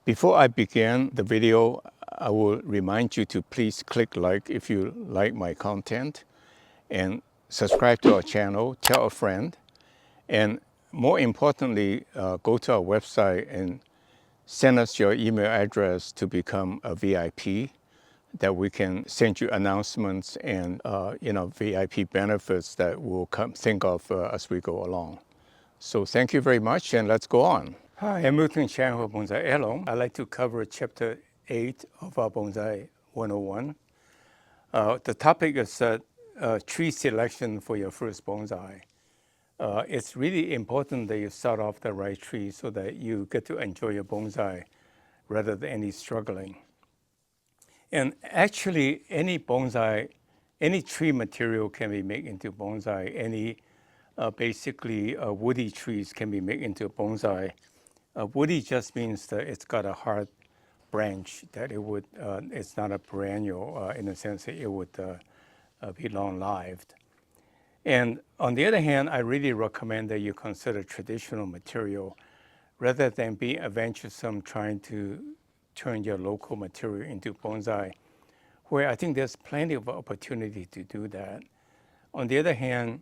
Before I begin the video, I will remind you to please click like if you like my content and subscribe to our channel, tell a friend, and more importantly, go to our website and send us your email address to become a VIP that we can send you announcements and VIP benefits that we'll think of as we go along. So thank you very much, and let's go on. Hi, I'm miltonchang for Bonsaiheirloom. I'd like to cover Chapter 8 of our Bonsai 101. The topic is tree selection for your first bonsai. It's really important that you start off the right tree so that you get to enjoy your bonsai rather than any struggling. And actually, any bonsai, any tree material can be made into bonsai. Any basically woody trees can be made into bonsai. Woody just means that it's got a hard branch, that it would, it's not a perennial in the sense that it would be long-lived. And on the other hand, I really recommend that you consider traditional material rather than being adventuresome trying to turn your local material into bonsai, where I think there's plenty of opportunity to do that. On the other hand,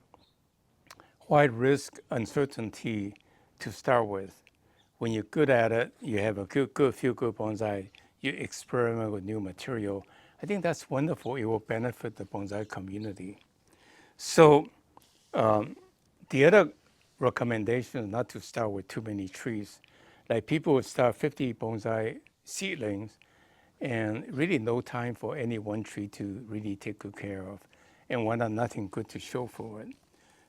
why risk uncertainty to start with? When you're good at it, you have a few good bonsai, you experiment with new material. I think that's wonderful. It will benefit the bonsai community. So the other recommendation is not to start with too many trees. Like people would start 50 bonsai seedlings and really no time for any one tree to really take good care of and one are nothing good to show for it.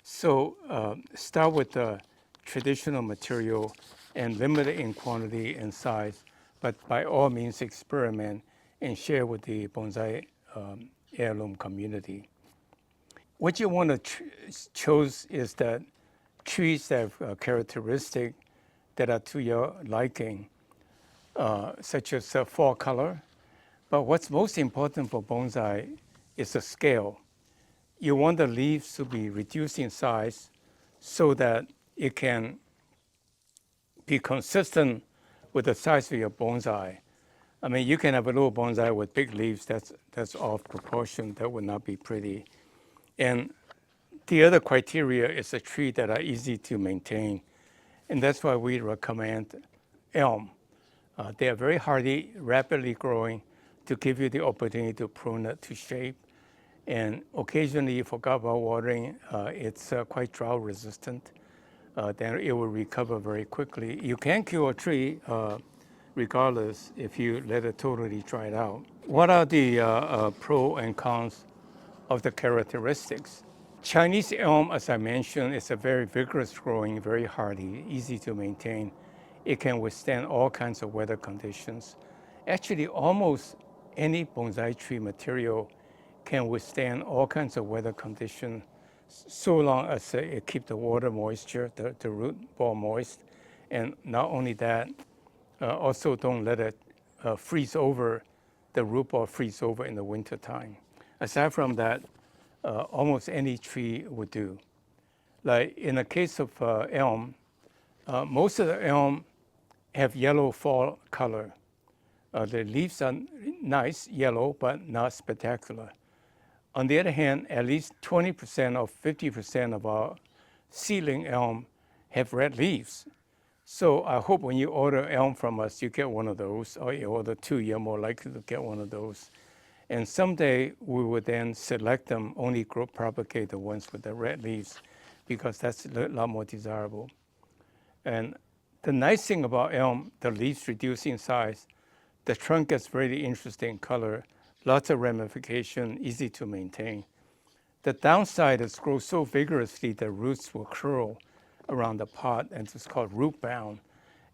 So start with the traditional material and limit it in quantity and size, but by all means experiment and share with the bonsai heirloom community. What you want to choose is that trees that have characteristics that are to your liking, such as fall color. But what's most important for bonsai is the scale. You want the leaves to be reduced in size so that it can be consistent with the size of your bonsai. I mean, you can have a little bonsai with big leaves that's off proportion. That would not be pretty. And the other criteria is a tree that are easy to maintain. And that's why we recommend elm. They are very hardy, rapidly growing, to give you the opportunity to prune it to shape. And occasionally you forgot about watering, it's quite drought resistant. Then it will recover very quickly. You can kill a tree regardless if you let it totally dry it out. What are the pros and cons of the characteristics? Chinese elm, as I mentioned, is a very vigorous growing, very hardy, easy to maintain. It can withstand all kinds of weather conditions. Actually, almost any bonsai tree material can withstand all kinds of weather conditions so long as it keeps the water moisture, the root ball moist. And not only that, also don't let it freeze over, the root ball freeze over in the winter time. Aside from that, almost any tree would do. Like in the case of elm, most of the elm have yellow fall color. The leaves are nice yellow, but not spectacular. On the other hand, at least 20% or 50% of our seedling elm have red leaves. So I hope when you order elm from us, you get one of those, or you order two, you're more likely to get one of those. And someday we will then select them, only propagate the ones with the red leaves, because that's a lot more desirable. And the nice thing about elm, the leaves reduce in size, the trunk gets very interesting color, lots of ramification, easy to maintain. The downside is grows so vigorously the roots will curl around the pot, and it's called root bound.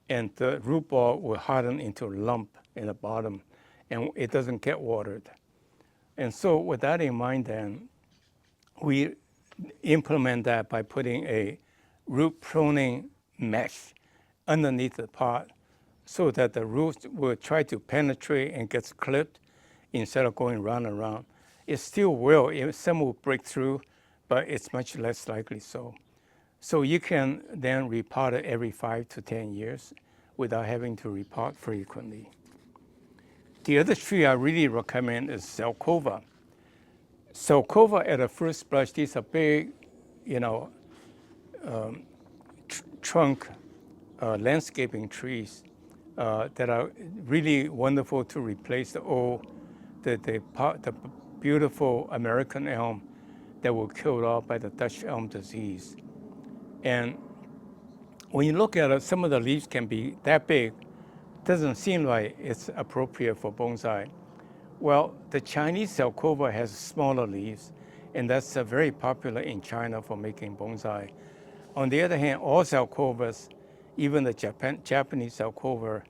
And the root ball will harden into a lump in the bottom, and it doesn't get watered. And so with that in mind then, we implement that by putting a root pruning mesh underneath the pot so that the roots will try to penetrate and gets clipped instead of going round and round. It still will, some will break through, but it's much less likely so. So you can then repot it every 5 to 10 years without having to repot frequently. The other tree I really recommend is Zelkova. Zelkova, at a first blush, these are big, trunk landscaping trees that are really wonderful to replace the beautiful American elm that were killed off by the Dutch elm disease. And when you look at it, some of the leaves can be that big. Doesn't seem like it's appropriate for bonsai. Well, the Chinese Zelkova has smaller leaves, and that's very popular in China for making bonsai. On the other hand, all Zelkovas, even the Japanese Zelkova,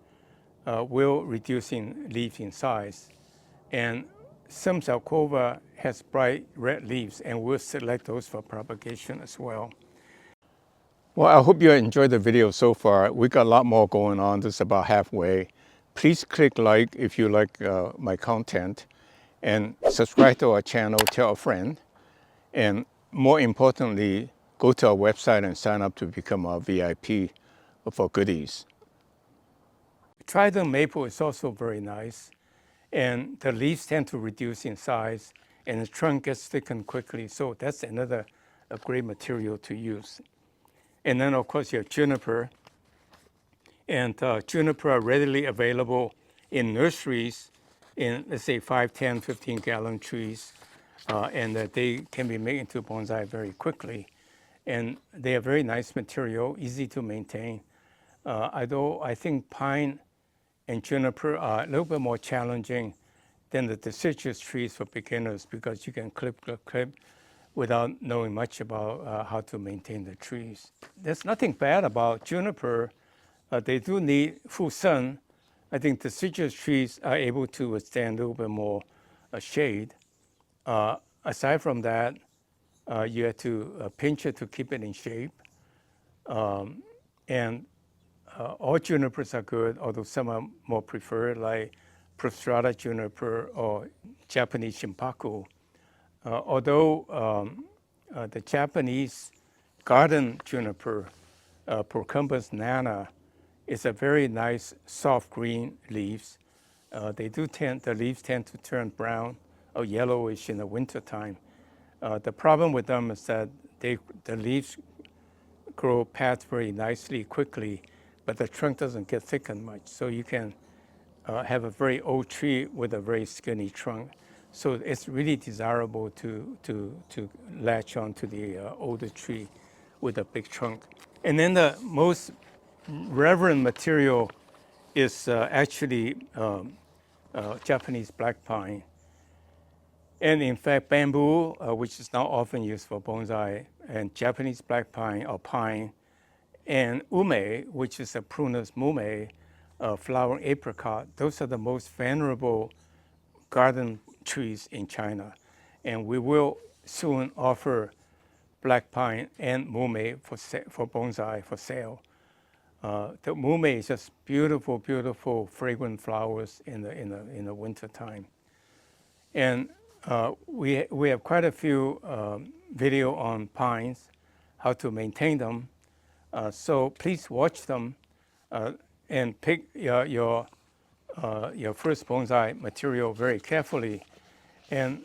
will reduce in leaf in size. And some Zelkova has bright red leaves, and we'll select those for propagation as well. Well, I hope you enjoyed the video so far. We got a lot more going on. This is about halfway. Please click like if you like my content, and subscribe to our channel, tell a friend, and more importantly, go to our website and sign up to become our VIP for goodies. Trident Maple is also very nice, and the leaves tend to reduce in size, and the trunk gets thickened quickly, so that's another great material to use. And then, of course, you have Juniper. And Juniper are readily available in nurseries in, let's say, 5, 10, 15-gallon trees. And they can be made into bonsai very quickly. And they are very nice material, easy to maintain. Although I think pine and juniper are a little bit more challenging than the deciduous trees for beginners, because you can clip without knowing much about how to maintain the trees. There's nothing bad about juniper. They do need full sun. I think deciduous trees are able to withstand a little bit more shade. Aside from that, you have to pinch it to keep it in shape. And all junipers are good, although some are more preferred, like prostrata juniper or Japanese shimpaku. Although the Japanese garden juniper, Procumbens nana, is a very nice soft green leaves. The leaves tend to turn brown or yellowish in the wintertime. The problem with them is that the leaves grow past very nicely, quickly, but the trunk doesn't get thickened much. So you can have a very old tree with a very skinny trunk. So it's really desirable to latch on to the older tree with a big trunk. And then the most reverend material is actually Japanese black pine. And in fact, bamboo, which is now often used for bonsai, and Japanese black pine or pine, and ume, which is a Prunus mume, flowering apricot, those are the most venerable garden trees in China. And we will soon offer black pine and mume for bonsai for sale. The mume is just beautiful, beautiful, fragrant flowers in the winter time. And we have quite a few video on pines, how to maintain them. So please watch them and pick your first bonsai material very carefully. And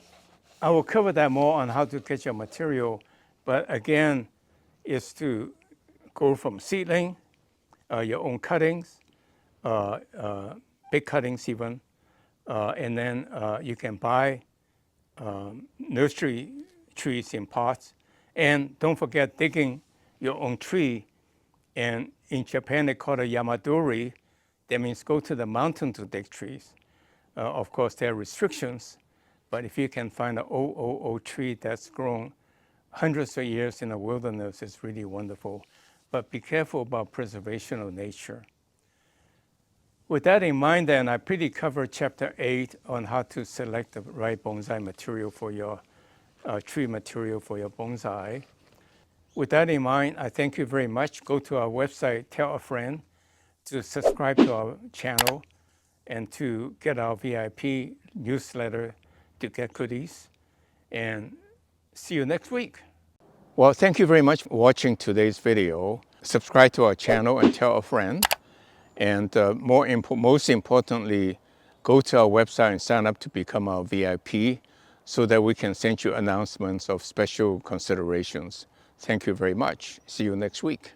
I will cover that more on how to get your material. But again, is to go from seedling, your own cuttings, big cuttings even, and then you can buy nursery trees in pots. And don't forget digging your own tree. And in Japan, they call it yamadori. That means go to the mountain to dig trees. Of course, there are restrictions, but if you can find an old tree that's grown hundreds of years in the wilderness, it's really wonderful. But be careful about preservation of nature. With that in mind, then, I pretty covered chapter 8 on how to select the right bonsai material for your tree material for your bonsai. With that in mind, I thank you very much. Go to our website, tell a friend, to subscribe to our channel, and to get our VIP newsletter to get goodies. And see you next week. Well, thank you very much for watching today's video. Subscribe to our channel and tell a friend. And most importantly, go to our website and sign up to become our VIP so that we can send you announcements of special considerations. Thank you very much. See you next week.